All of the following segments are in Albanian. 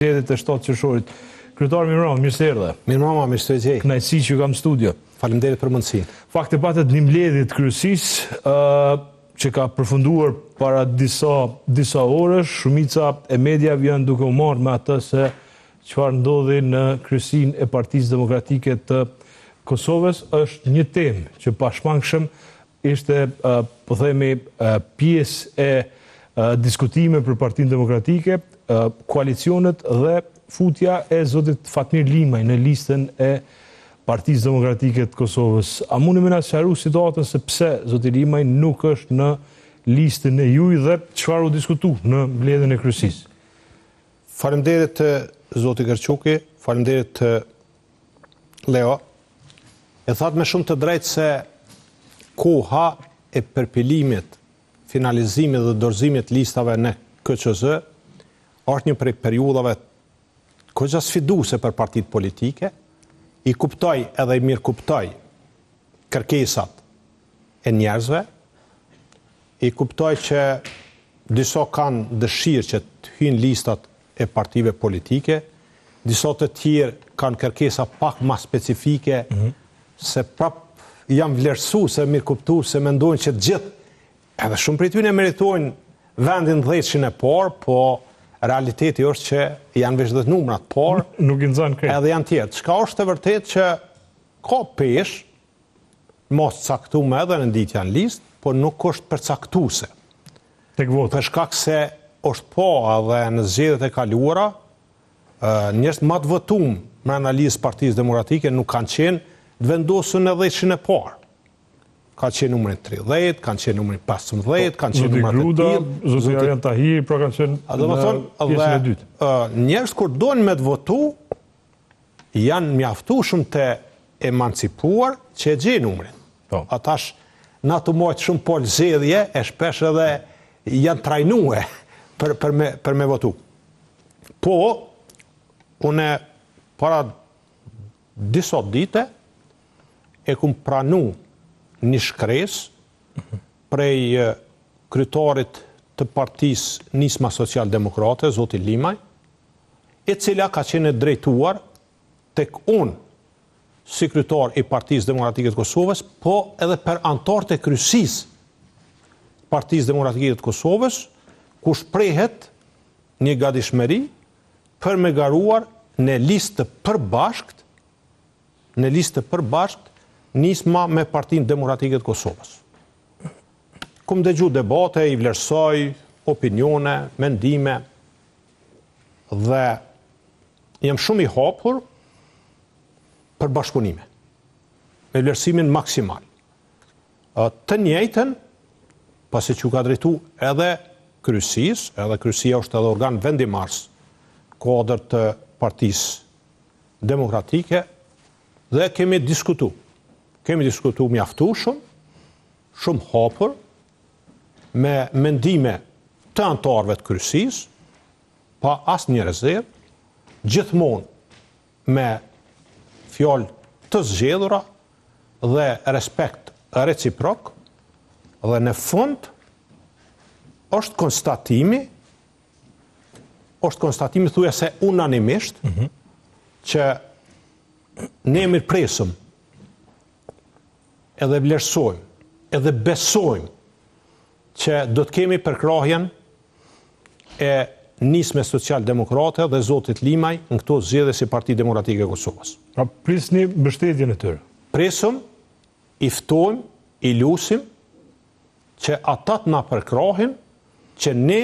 Të 7 qershorit. Kryetar Mirëmbrëma, mirë se erdhe. Mirëmbrëma, mirë se gjej. Kënaqësi që ju kam në studio. Faleminderit për mundësinë. Fakte patët një mbledhje të kryesisë që ka përfunduar para disa orësh, shumica e mediave janë duke u marrë me atë se çfarë ndodhi në kryesinë e Partisë Demokratike të Kosovës është një temë që pashmangshëm ishte po themi pjesë e diskutime për Partinë Demokratike, koalicionet dhe futja e zotit Fatmir Limaj në listën e Partisë Demokratike të Kosovës. A mundi më na sqaru situatën se pse zoti Limaj nuk është në listën e juaj dhe çfarë u diskutu në mbledhjen e kryesisë? Faleminderit zoti Kërçuki, faleminderit Leo. E thatë me shumë të drejtë se koha e përpilimit, finalizimit dhe dorëzimit listave në KQZ është një prej periudhave kogja sfiduese për partitë politike. I kuptoj edhe i mirë kuptoj kërkesat e njerëzve. I kuptoj që disa kanë dëshirë që të hyjnë listat e partive politike, disa të tjerë kanë kërkesa pak më specifike, se prap janë vlerësuar se mirë kuptuar se mendojnë që të gjithë, edhe shumë prej tyre meritojnë vendin 10-shin e parë, po realiteti është që janë veç 10 numrat, por nuk i nxan krejt. Edhe janë tjerë. Çka është e vërtetë që ka peshë, mos caktuar edhe në ditja në listë, por nuk është përcaktuese. Tek vota. Për shkak se është po edhe në zgjedhjet e kaluara, njerëz më të votuar me analizë Partisë Demokratike nuk kanë qenë të vendosur në 10-shin e parë. Ka qenë numrin 30, kanë qenë numrin 15, kanë qenë numrat e tillë. Zoti Arjan Tahiri, pra kanë qenë në pjesën e dytë. Njerëz kur doin me të votu, janë mjaftueshëm të emancipuar që e gjejnë numrin. Atash na të mojtë shumë pol zgjedhje, e shpesh edhe janë trajnue për me votu. Po, une para disa dite e kum pranu një shkresë prej kryetarit të Partisë Nisma Social-Demokrate, zoti Limaj, e cila ka qenë drejtuar tek unë si kryetar i Partisë Demokratike të Kosovës, po edhe për anëtarët e kryesisë Partisë Demokratike të Kosovës, ku shprehet një gatishmëri për me garuar në listë përbashkët nisma me Partinë Demokratike të Kosovës. Kum dëgju debate, i vlerësoj, opinione, mendime, dhe jam shumë i hapur për bashkëpunime, me vlerësimin maksimal. Të njëjtën, pasi që ka drejtu edhe kryesisë, edhe kryesia është edhe organ vendimars, kodër të Partisë Demokratike, dhe kemi diskutu mjaftueshëm, shumë hapur, me mendime të anëtarëve të kryesisë, pa asnjë rezervë, gjithmonë me fjalë të zgjedhura dhe respekt reciprok, dhe në fund është konstatimi thuajse unanimisht që ne mirëpresëm edhe vlerësojmë, edhe besojmë që do të kemi përkrahjen e nisme social-demokrate dhe zotit Limaj në këto zgjedhje si Partia Demokratike e Kosovës. Pra prisni mbështetjen e tyre. Presëm, i ftojmë, i lusim që ata të na përkrahin, që ne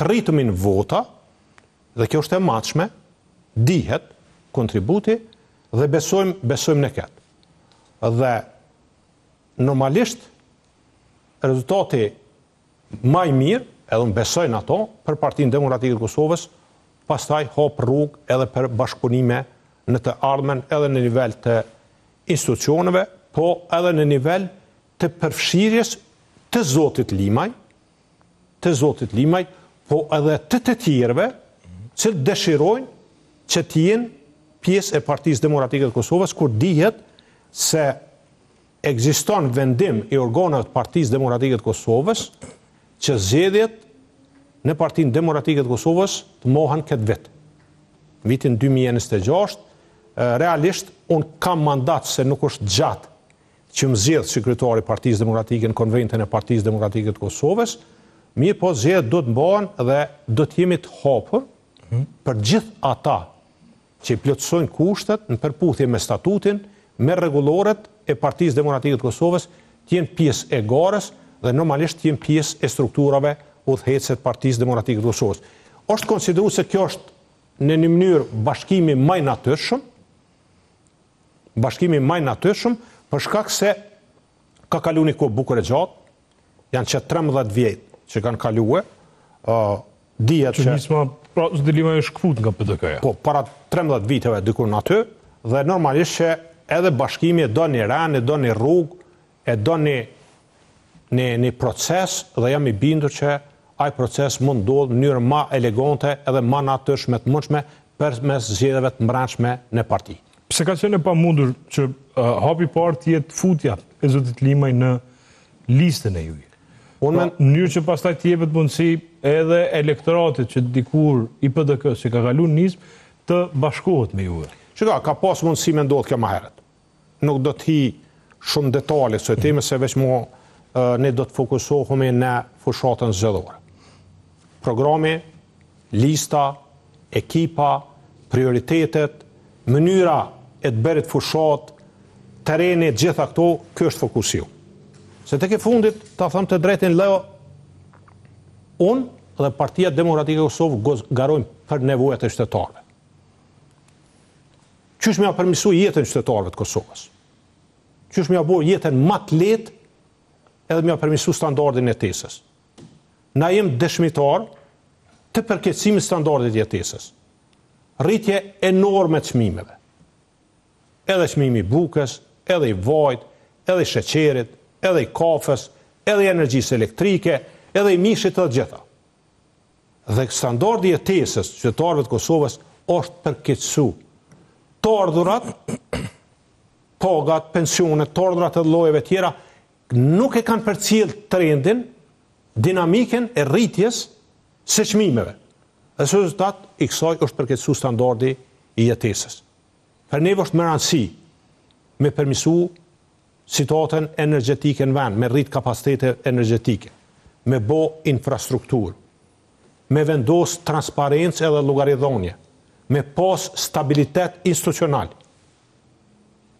të rritëmin vota, dhe kjo është e matshme, dihet kontributi, dhe besojmë në këtë. Dhe normalisht rezultati më i mirë, edhe unë besojnë ato, për Partinë Demokratike të Kosovës, pastaj hap rrugë edhe për bashkëpunime në të ardhmen edhe në nivel të institucioneve, po edhe në nivel të përfshirjes të zotit Limaj, po edhe të tjerëve që dëshirojnë që të jenë pjesë e Partisë Demokratike të Kosovës, kur dihet se ekziston vendim i organeve të Partisë Demokratike të Kosovës që zgjedhjet në Partinë Demokratike të Kosovës të mohen këtë vit. vitin 2026, realisht unë kam mandat se nuk është gjatë që më zgjedh sekretari i Partisë Demokratike në konventin e Partisë Demokratike të Kosovës, mirë po zgjedhjet do të mbahen dhe do të jemi të hapur për gjithë ata që i plotësojnë kushtet në përputhje me statutin, me rregulloret e Partisë Demokratike të Kosovës, të jenë pjesë e garës dhe normalisht të jenë pjesë e strukturave udhëheqëse të Partisë Demokratike të Kosovës. Është konsideruar se kjo është në një mënyrë bashkimi më i natyrshëm, për shkak se ka kaluar një kohë bukur e gjatë, janë që 13 vjet që kanë kaluar, dihet që nisma pra zhvillimi është shkput nga PDK-ja. Po, para 13 viteve dikur në aty, dhe normalisht që edhe bashkimi e do një ran, e do një rrugë, e do një proces, dhe jam i bindur që ai proces mund ndodhë në mënyrë më elegante edhe më natyrshme të mundshme përmes zgjedhjeve të brendshme në parti. Pse ka qenë e pamundur që hapi i parë të jetë futja e zotit Limaj në listën e juaj? Në mënyrë që pastaj të jepet mundësi edhe elektoratit që dikur i PDK-s që ka kaluar nismë të bashkohet me juve. Shiko, ka pas mundësi me ndodhë kjo më herët. Nuk do të hi shumë detale së teme se veç ne do të fokusohemi në fushatën zgjedhore. Programi, lista, ekipa, prioritetet, mënyra e të bërit fushat, tereni, gjitha këto, kjo është fokusiu. Se tek e fundit, ta them të drejtin Leo, unë dhe Partia Demokratike e Kosovës garojmë për nevojat e qytetarëve. Qysh më ja përmirësoj jetën e qytetarëve të Kosovës? Qysh më ja bëj jetën më të lehtë edhe më ja përmirësoj standardin e jetesës? Na jem dëshmitar të përkeqësimit standardit jetesës. Rritje enorme të çmimeve. Edhe çmimi i bukës, edhe i vajit, edhe i sheqerit, edhe i kafes, edhe i energjisë elektrike, edhe i mishit të gjitha. Dhe standardi i jetesës të qytetarëve të Kosovës është përkeqësuar. Të ardhurat, pagat, pensionet, të ardhurat e llojeve tjera nuk e kanë përcjell trendin, dinamiken e rritjes së çmimeve. Dhe së rezultat i kësaj është përkeqësuar standardi i jetesës. Për neve është më rëndësi me përmirësu situatën energjetike në vend, me rrit kapacitete energjetike, me bë infrastrukturë, me vendos transparencë edhe llogaridhënie, me pas stabilitet institucional,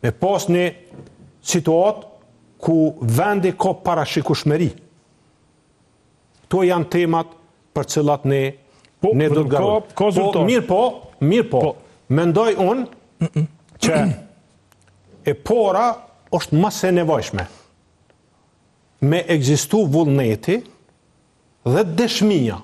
me pas një situatë ku vendi ka parashikueshmëri. Kto janë temat për cilat ne do të garojmë. Mirë po, mendoj unë që e para është më se nevojshme me ekzistu vullneti dhe dëshmia